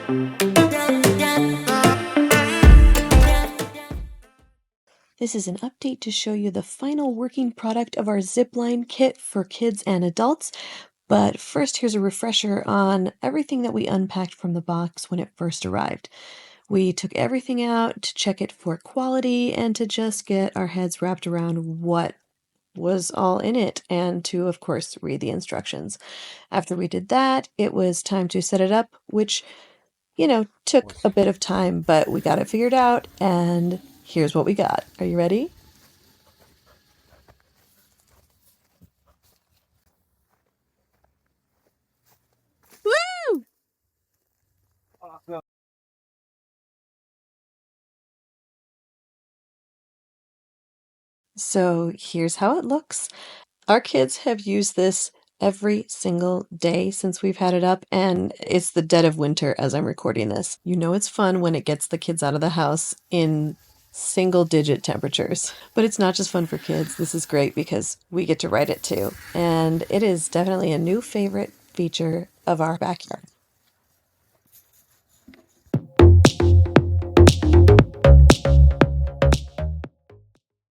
This is an update to show you the final working product of our zipline kit for kids and adults. But first, here's a refresher on everything that we unpacked from the box when it first arrived. We took everything out to check it for quality and to just get our heads wrapped around what was all in it and to, of course, read the instructions. After we did that, it was time to set it up, which, took a bit of time, but we got it figured out, and here's what we got. Are you ready? Woo! So here's how it looks. Our kids have used this every single day since we've had it up, and it's the dead of winter as I'm recording this. You know it's fun when it gets the kids out of the house in single-digit temperatures. But it's not just fun for kids. This is great because we get to ride it too. And it is definitely a new favorite feature of our backyard.